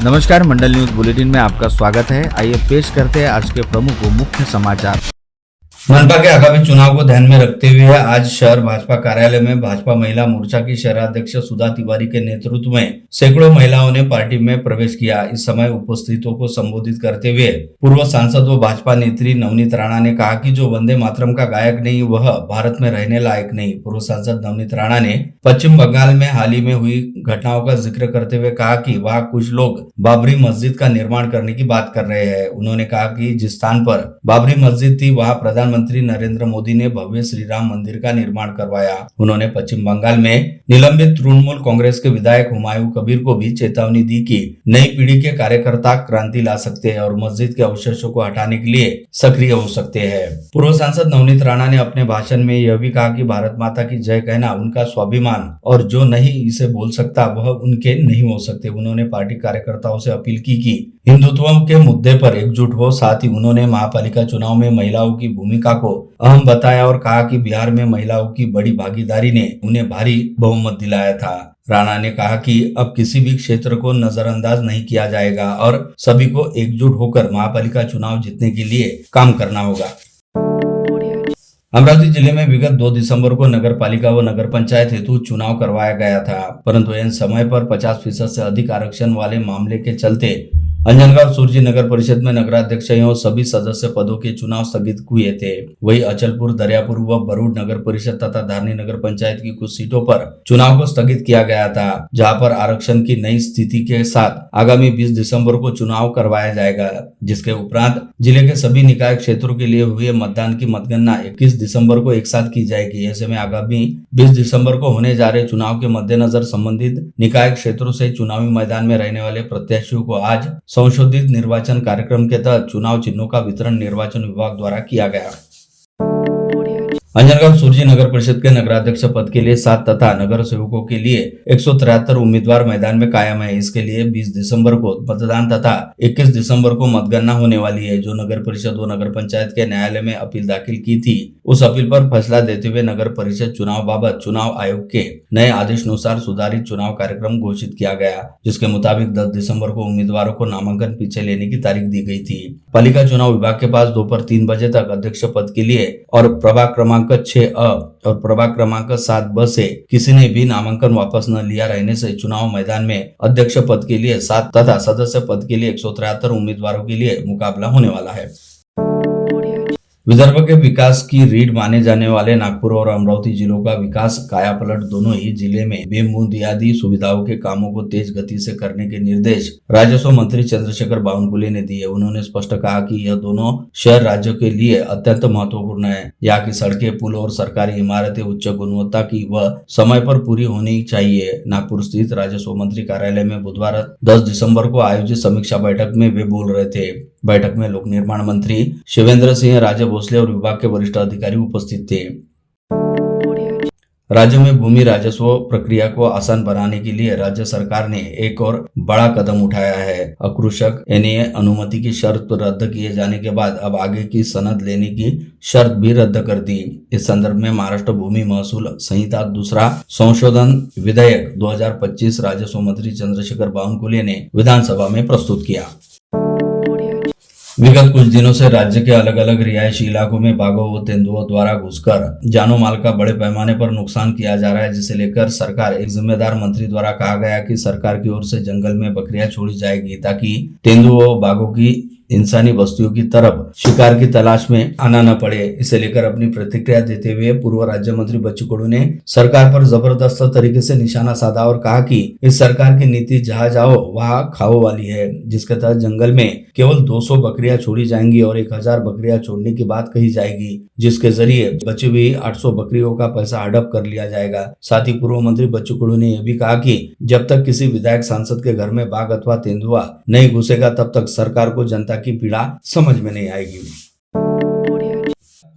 नमस्कार, मंडल news bulletin में आपका स्वागत है। आइए पेश करते हैं आज के प्रमुख व मुख्य समाचार। मनपा के आगामी चुनाव को ध्यान में रखते हुए आज शहर भाजपा कार्यालय में भाजपा महिला मोर्चा की शहराध्यक्ष सुधा तिवारी के नेतृत्व में सैकड़ों महिलाओं ने पार्टी में प्रवेश किया। इस समय उपस्थितों को संबोधित करते हुए पूर्व सांसद व भाजपा नेत्री नवनीत राणा ने कहा कि जो वंदे मातरम का गायक नहीं वह भारत में रहने लायक नहीं। पूर्व सांसद नवनीत राणा ने पश्चिम बंगाल में हाल ही में हुई घटनाओं का जिक्र करते हुए कहा कि वहाँ कुछ लोग बाबरी मस्जिद का निर्माण करने की बात कर रहे हैं। उन्होंने कहा कि जिस स्थान पर बाबरी मस्जिद थी वहाँ प्रधानमंत्री नरेंद्र मोदी ने भव्य श्री राम मंदिर का निर्माण करवाया। उन्होंने पश्चिम बंगाल में निलंबित तृणमूल कांग्रेस के विधायक हुमायूं कबीर को भी चेतावनी दी कि नई पीढ़ी के कार्यकर्ता क्रांति ला सकते हैं और मस्जिद के अवशेषों को हटाने के लिए सक्रिय हो सकते हैं। पूर्व सांसद नवनीत राणा ने अपने भाषण में यह भी कहा कि भारत माता की जय कहना उनका स्वाभिमान और जो नहीं इसे बोल सकता वह उनके नहीं हो सकते। उन्होंने पार्टी कार्यकर्ताओं से अपील की कि हिंदुत्व के मुद्दे पर एकजुट हो। साथ ही उन्होंने महापालिका चुनाव में महिलाओं की भूमिका को अहम बताया और कहा कि बिहार में महिलाओं की बड़ी भागीदारी ने उन्हें भारी बहुमत दिलाया था। राणा ने कहा कि अब किसी भी क्षेत्र को नजरअंदाज नहीं किया जाएगा और सभी को एकजुट होकर महापालिका चुनाव जीतने के लिए काम करना होगा। अमरावती जिले में विगत 2 दिसंबर को नगर पालिका व नगर पंचायत हेतु चुनाव करवाया गया था, परंतु इन समय पर 50% से अधिक आरक्षण वाले मामले के चलते अंजनगांव सुरजी नगर परिषद में नगराध्यक्ष एवं सभी सदस्य पदों के चुनाव स्थगित हुए थे। वहीं अचलपुर, दरियापुर व बरूड नगर परिषद तथा धारनी नगर पंचायत की कुछ सीटों पर चुनाव को स्थगित किया गया था, जहां पर आरक्षण की नई स्थिति के साथ आगामी 20 दिसंबर को चुनाव करवाया जाएगा। जिसके उपरांत जिले के सभी निकाय क्षेत्रों के लिए हुए मतदान की मतगणना 21 दिसंबर को एक साथ की जाएगी। ऐसे में आगामी 20 दिसंबर को होने जा रहे चुनाव के मद्देनजर संबंधित निकाय क्षेत्रों से चुनावी मैदान में रहने वाले प्रत्याशियों को आज संशोधित निर्वाचन कार्यक्रम के तहत चुनाव चिन्हों का वितरण निर्वाचन विभाग द्वारा किया गया। अंजनगांव सुरजी नगर परिषद के नगराध्यक्ष पद के लिए 7 तथा नगर सेवकों के लिए 173 उम्मीदवार मैदान में कायम है। इसके लिए 20 दिसंबर को मतदान तथा 21 दिसंबर को मतगणना होने वाली है। जो नगर परिषद व नगर पंचायत के न्यायालय में अपील दाखिल की थी, उस अपील पर फैसला देते हुए नगर परिषद चुनाव बाबत चुनाव आयोग के नए आदेश अनुसार सुधारित चुनाव कार्यक्रम घोषित किया गया, जिसके मुताबिक 10 दिसंबर को उम्मीदवारों को नामांकन पीछे लेने की तारीख दी गई थी। पालिका चुनाव विभाग के पास दोपहर 3 बजे तक अध्यक्ष पद के लिए और प्रभाग क्रमांक 6A और प्रभाग क्रमांक 7B से किसी ने भी नामांकन वापस न लिया रहने से चुनाव मैदान में अध्यक्ष पद के लिए 7 तथा सदस्य पद के लिए 173 उम्मीदवारों के लिए मुकाबला होने वाला है। विदर्भ के विकास की रीढ़ माने जाने वाले नागपुर और अमरावती जिलों का विकास कायापलट दोनों ही जिले में बेबुनियादी सुविधाओं के कामों को तेज गति से करने के निर्देश राजस्व मंत्री चंद्रशेखर बावनकुले ने दिए। उन्होंने स्पष्ट कहा कि यह दोनों शहर राज्यों के लिए अत्यंत महत्वपूर्ण है। यहाँ की सड़कें, पुल और सरकारी इमारतें उच्च गुणवत्ता की व समय पर पूरी होनी चाहिए। नागपुर स्थित राजस्व मंत्री कार्यालय में बुधवार 10 दिसंबर को आयोजित समीक्षा बैठक में वे बोल रहे थे। बैठक में लोक निर्माण मंत्री शिवेंद्र सिंह राजे भोसले और विभाग के वरिष्ठ अधिकारी उपस्थित थे। राज्य में भूमि राजस्व प्रक्रिया को आसान बनाने के लिए राज्य सरकार ने एक और बड़ा कदम उठाया है। अकृषक एनए अनुमति की शर्त रद्द किए जाने के बाद अब आगे की सनद लेने की शर्त भी रद्द कर दी। इस संदर्भ में महाराष्ट्र भूमि महसूल संहिता दूसरा संशोधन विधेयक 2025 राजस्व मंत्री चंद्रशेखर बावनकुले ने विधानसभा में प्रस्तुत किया। विगत कुछ दिनों से राज्य के अलग अलग रिहायशी इलाकों में बाघों व तेंदुओं द्वारा घुसकर जानो माल का बड़े पैमाने पर नुकसान किया जा रहा है, जिसे लेकर सरकार एक जिम्मेदार मंत्री द्वारा कहा गया कि सरकार की ओर से जंगल में बकरियां छोड़ी जाएगी ताकि तेंदुओं व बाघों की इंसानी बस्तियों की तरफ शिकार की तलाश में आना न पड़े। इसे लेकर अपनी प्रतिक्रिया देते हुए पूर्व राज्य मंत्री बच्चू कडू ने सरकार पर जबरदस्त तरीके से निशाना साधा और कहा कि इस सरकार की नीति जहां जाओ वहां खाओ वाली है, जिसके तहत जंगल में केवल 200 बकरियां छोड़ी जाएंगी और 1000 बकरियां छोड़ने की बात कही जाएगी, जिसके जरिए बची हुई 800 बकरियों का पैसा हड़प कर लिया जाएगा। साथ ही पूर्व मंत्री बच्चू कडू ने यह भी कहा कि जब तक किसी विधायक सांसद के घर में बाघ अथवा तेंदुआ नहीं घुसेगा तब तक सरकार को जनता की पीड़ा समझ में नहीं आएगी।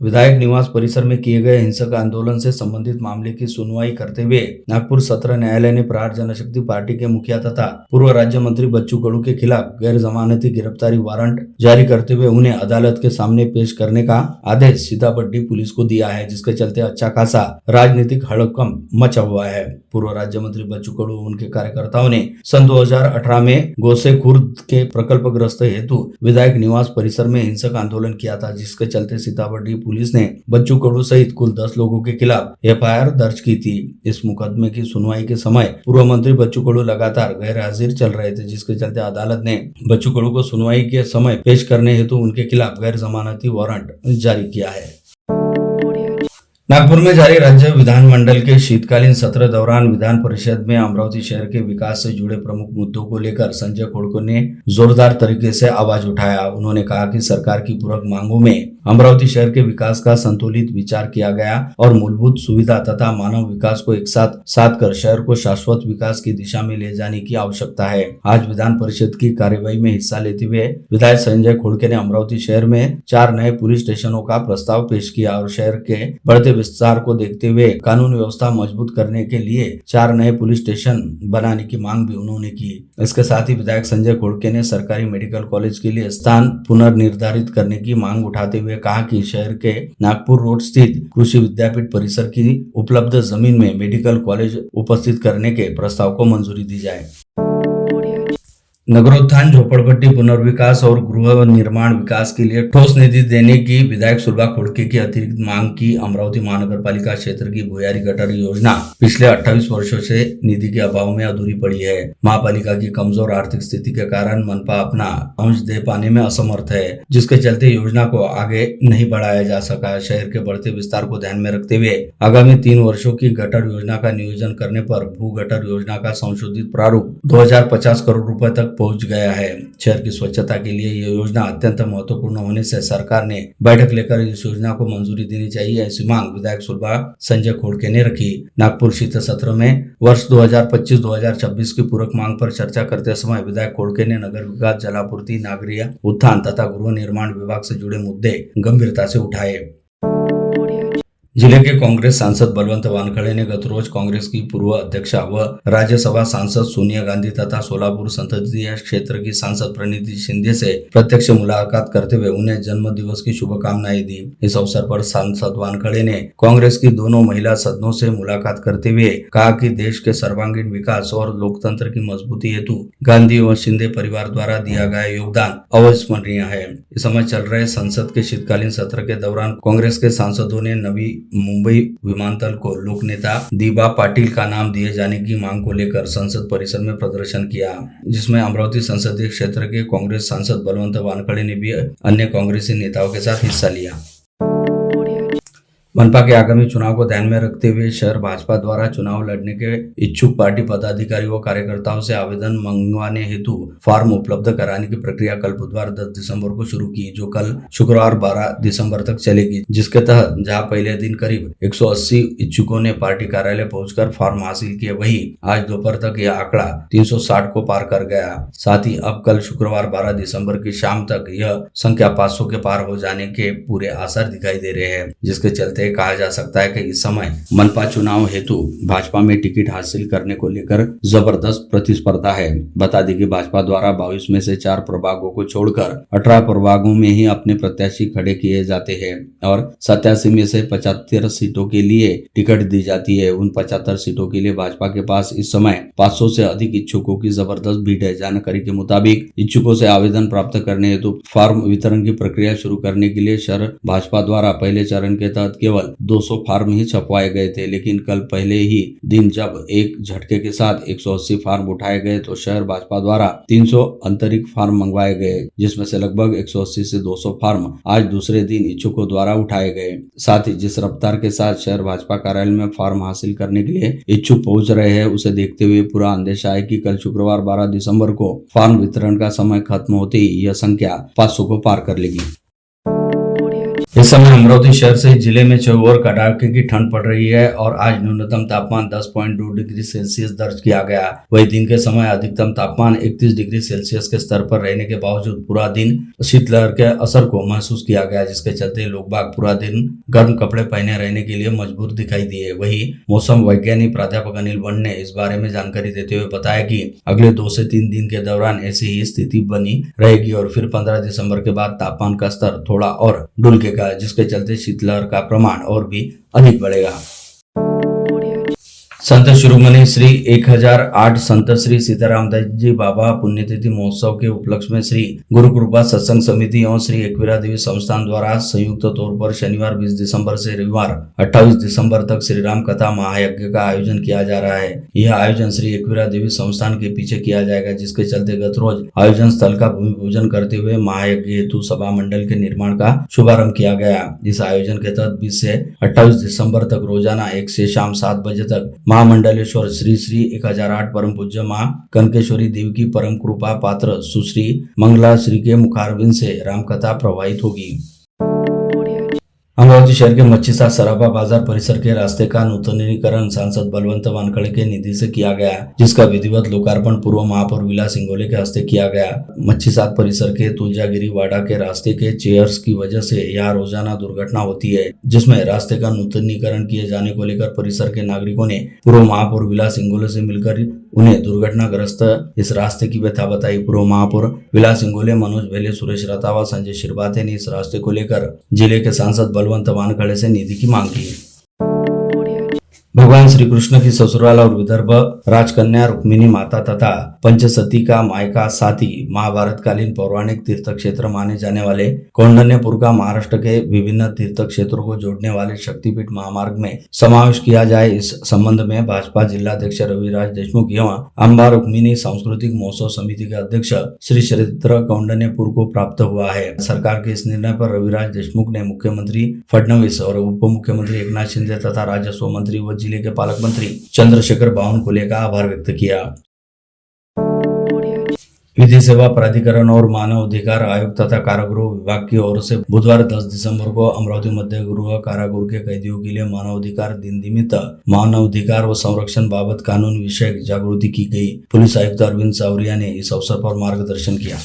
विधायक निवास परिसर में किए गए हिंसक आंदोलन से संबंधित मामले की सुनवाई करते हुए नागपुर सत्र न्यायालय ने प्रहार जनशक्ति पार्टी के मुखिया तथा पूर्व राज्य मंत्री बच्चू कडू के खिलाफ गैर जमानती गिरफ्तारी वारंट जारी करते हुए उन्हें अदालत के सामने पेश करने का आदेश सीताबर्डी पुलिस को दिया है, जिसके चलते अच्छा खासा राजनीतिक हड़कंप मचा हुआ है। पूर्व राज्य मंत्री बच्चू कडू उनके कार्यकर्ताओं ने सन 2018 में गोसे खुर्द के प्रकल्पग्रस्त हेतु विधायक निवास परिसर में हिंसक आंदोलन किया था, जिसके चलते सीताबर्डी पुलिस ने बच्चू कडू सहित कुल 10 लोगों के खिलाफ एफआईआर दर्ज की थी। इस मुकदमे की सुनवाई के समय पूर्व मंत्री बच्चू कडू लगातार गैर हाजिर चल रहे थे, जिसके चलते अदालत ने बच्चू कडू को सुनवाई के समय पेश करने हेतु उनके खिलाफ गैर जमानती वारंट जारी किया है। नागपुर में जारी राज्य विधानमंडल के शीतकालीन सत्र दौरान विधान परिषद में अमरावती शहर के विकास से जुड़े प्रमुख मुद्दों को लेकर संजय खोड़को ने जोरदार तरीके से आवाज उठाया। उन्होंने कहा कि सरकार की पूरक मांगों में अमरावती शहर के विकास का संतुलित विचार किया गया और मूलभूत सुविधा तथा मानव विकास को एक साथ कर शहर को शाश्वत विकास की दिशा में ले जाने की आवश्यकता है। आज विधान परिषद की कार्यवाही में हिस्सा लेते हुए विधायक संजय खोड़के ने अमरावती शहर में 4 नए पुलिस स्टेशनों का प्रस्ताव पेश किया और शहर के बढ़ते विस्तार को देखते हुए कानून व्यवस्था मजबूत करने के लिए 4 नए पुलिस स्टेशन बनाने की मांग भी उन्होंने की। इसके साथ ही विधायक संजय खोड़के ने सरकारी मेडिकल कॉलेज के लिए स्थान पुनर्निर्धारित करने की मांग उठाते हुए कहा कि शहर के नागपुर रोड स्थित कृषि विद्यापीठ परिसर की उपलब्ध जमीन में मेडिकल कॉलेज उपस्थित करने के प्रस्ताव को मंजूरी दी जाए। नगरोत्थान, झोपड़पट्टी पुनर्विकास और गृह निर्माण विकास के लिए ठोस निधि देने की विधायक सुलभा खोड़के की अतिरिक्त मांग की अमरावती महानगरपालिका क्षेत्र की भुयारी गटर योजना पिछले 28 वर्षों से निधि के अभाव में अधूरी पड़ी है। महापालिका की कमजोर आर्थिक स्थिति के कारण मनपा अपना अंश दे पाने में असमर्थ है, जिसके चलते योजना को आगे नहीं बढ़ाया जा सका। शहर के बढ़ते विस्तार को ध्यान में रखते हुए आगामी 3 वर्षों की गटर योजना का नियोजन करने पर भू गटर योजना का संशोधित प्रारूप 2050 करोड़ रुपए तक पहुंच गया है। शहर की स्वच्छता के लिए यह योजना अत्यंत महत्वपूर्ण होने से सरकार ने बैठक लेकर इस योजना को मंजूरी देनी चाहिए, ऐसी मांग विधायक सुलभा संजय खोड़के ने रखी। नागपुर शीत सत्र में वर्ष 2025-2026 की पूरक मांग पर चर्चा करते समय विधायक खोड़के ने नगर विकास, जलापूर्ति, नागरिक उत्थान तथा गृह निर्माण विभाग से जुड़े मुद्दे गंभीरता से उठाए। जिले के कांग्रेस सांसद बलवंत वानखड़े ने गत रोज कांग्रेस की पूर्व अध्यक्षा व राज्यसभा सांसद सोनिया गांधी तथा सोलापुर संसदीय क्षेत्र की सांसद प्रणीति शिंदे से प्रत्यक्ष मुलाकात करते हुए उन्हें जन्म दिवस की शुभकामनाएं दी। इस अवसर पर सांसद वानखड़े ने कांग्रेस की दोनों महिला सदनों से मुलाकात करते हुए कहा कि देश के सर्वांगीण विकास और लोकतंत्र की मजबूती हेतु गांधी और शिंदे परिवार द्वारा दिया गया योगदान अविस्मरणीय है। इस समय चल रहे संसद के शीतकालीन सत्र के दौरान कांग्रेस के सांसदों ने नवी मुंबई विमानतल को लोकनेता दीबा पाटिल का नाम दिए जाने की मांग को लेकर संसद परिसर में प्रदर्शन किया, जिसमें अमरावती संसदीय क्षेत्र के कांग्रेस सांसद बलवंत वानखड़े ने भी अन्य कांग्रेसी नेताओं के साथ हिस्सा लिया। मनपा के आगामी चुनाव को ध्यान में रखते हुए शहर भाजपा द्वारा चुनाव लड़ने के इच्छुक पार्टी पदाधिकारी व कार्यकर्ताओं से आवेदन मंगवाने हेतु फॉर्म उपलब्ध कराने की प्रक्रिया कल बुधवार 10 दिसंबर को शुरू की, जो कल शुक्रवार 12 दिसंबर तक चलेगी, जिसके तहत जहां पहले दिन करीब 180 इच्छुकों ने पार्टी कार्यालय पहुंचकर फॉर्म हासिल किए, वहीं आज दोपहर तक यह आंकड़ा 360 को पार कर गया। साथ ही अब कल शुक्रवार 12 दिसंबर की शाम तक यह संख्या 500 के पार हो जाने के पूरे आसार दिखाई दे रहे हैं, जिसके चलते कहा जा सकता है कि इस समय मनपा चुनाव हेतु भाजपा में टिकट हासिल करने को लेकर जबरदस्त प्रतिस्पर्धा है। बता दें कि भाजपा द्वारा 22 में से 4 प्रभागों को छोड़कर 18 प्रभागों में ही अपने प्रत्याशी खड़े किए जाते हैं और 87 में से 75 सीटों के लिए टिकट दी जाती है। उन 75 सीटों के लिए भाजपा के पास इस समय 500 से अधिक इच्छुकों की जबरदस्त भीड़ है। जानकारी के मुताबिक इच्छुकों से आवेदन प्राप्त करने हेतु फॉर्म वितरण की प्रक्रिया शुरू करने के लिए शहर भाजपा द्वारा पहले चरण के तहत केवल 200 फॉर्म ही छपवाए गए थे, लेकिन कल पहले ही दिन जब एक झटके के साथ 180 फॉर्म उठाए गए तो शहर भाजपा द्वारा 300 आंतरिक फॉर्म मंगवाए गए, जिसमें से लगभग 180 से 200 फॉर्म आज दूसरे दिन इच्छुकों द्वारा उठाए गए। साथ ही जिस रफ्तार के साथ शहर भाजपा कार्यालय में फॉर्म हासिल करने के लिए इच्छुक पहुंच रहे हैं, उसे देखते हुए पूरा अंदेशा है कि कल शुक्रवार 12 दिसंबर को फॉर्म वितरण का समय खत्म होते ही यह संख्या 500 को पार कर लेगी। इस समय अमरावती शहर से जिले में चौवर कड़ाके की ठंड पड़ रही है और आज न्यूनतम तापमान 10.2 डिग्री सेल्सियस दर्ज किया गया। वही दिन के समय अधिकतम तापमान 31 डिग्री सेल्सियस के स्तर पर रहने के बावजूद पूरा दिन शीतलहर के असर को महसूस किया गया, जिसके चलते लोग बाग पूरा दिन गर्म कपड़े पहने रहने के लिए मजबूर दिखाई दिए। वही मौसम वैज्ञानिक प्राध्यापक अनिल वन ने इस बारे में जानकारी देते हुए बताया कि अगले 2 से 3 दिन के दौरान ऐसी ही स्थिति बनी रहेगी और फिर 15 दिसंबर के बाद तापमान का स्तर थोड़ा और ढुलकेगा, जिसके चलते शीतलहर का प्रमाण और भी अधिक बढ़ेगा। संत शिरोमणि श्री 1008 संत श्री सीतारामदास जी बाबा पुण्यतिथि महोत्सव के उपलक्ष्य में श्री गुरु कृपा सत्संग समिति और श्री एकवीरा देवी संस्थान द्वारा संयुक्त तौर पर शनिवार 20 दिसंबर से रविवार 28 दिसंबर तक श्री राम कथा महायज्ञ का आयोजन किया जा रहा है। यह आयोजन श्री एकवीरा देवी संस्थान के पीछे किया जाएगा, जिसके चलते गत रोज आयोजन स्थल का भूमि पूजन करते हुए महायज्ञ हेतु सभा मंडल के निर्माण का शुभारंभ किया गया। इस आयोजन के तहत 20 से 28 दिसंबर तक रोजाना 1 से शाम 7 बजे तक महामंडलेश्वर श्री श्री 1008 परम पूज्य मां कनकेश्वरी देवी की परम कृपा पात्र सुश्री मंगला श्री के मुखारविंद से रामकथा प्रवाहित होगी। अमरावती शहर के मच्छीसा सराफा बाजार परिसर के रास्ते का नूतनीकरण सांसद बलवंत वानखड़े के निधि से किया गया, जिसका विधिवत लोकार्पण पूर्व महापौर विलास इंगोले के हस्ते किया गया। मच्छीसा परिसर के तुलजागिरी वाड़ा के रास्ते के चेयर्स की वजह से यहाँ रोजाना दुर्घटना होती है, जिसमें रास्ते का नूतनीकरण किए जाने को लेकर परिसर के नागरिकों ने पूर्व महापौर विलास इंगोले से मिलकर उन्हें दुर्घटनाग्रस्त इस रास्ते की व्यथा बताई। पूर्व महापौर विलास इंगोले, मनोज भेले, सुरेश रतावा, संजय शिरबाते ने इस रास्ते को लेकर जिले के सांसद बलवंत वानखड़े से निधि की मांग की। भगवान श्री कृष्ण की ससुराल और विदर्भ राजकन्या रुक्मिणी माता तथा पंचसती का मायका साथ ही महाभारत कालीन पौराणिक तीर्थ क्षेत्र माने जाने वाले कौंडन्यपुर का महाराष्ट्र के विभिन्न तीर्थ क्षेत्रों को जोड़ने वाले शक्तिपीठ महामार्ग में समावेश किया जाए। इस संबंध में भाजपा जिलाध्यक्ष रविराज देशमुख एवं अम्बा रुक्मिणी सांस्कृतिक महोत्सव समिति के अध्यक्ष श्री क्षेत्र कौंडन्यपुर को प्राप्त हुआ है। सरकार के इस निर्णय पर रविराज देशमुख ने मुख्यमंत्री फडणवीस और उप मुख्यमंत्री एकनाथ शिंदे तथा राजस्व मंत्री व जिले के पालक मंत्री चंद्रशेखर बावनकुले का आभार व्यक्त किया। विधि सेवा प्राधिकरण और मानव अधिकार आयोग तथा कारागृह विभाग की ओर से बुधवार 10 दिसंबर को अमरावती मध्य गृह कारागृह के कैदियों के लिए मानवाधिकार दिन निमित्त मानवाधिकार व संरक्षण बाबत कानून विषयक जागृति की गई। पुलिस आयुक्त अरविंद सावरिया ने इस अवसर पर मार्गदर्शन किया।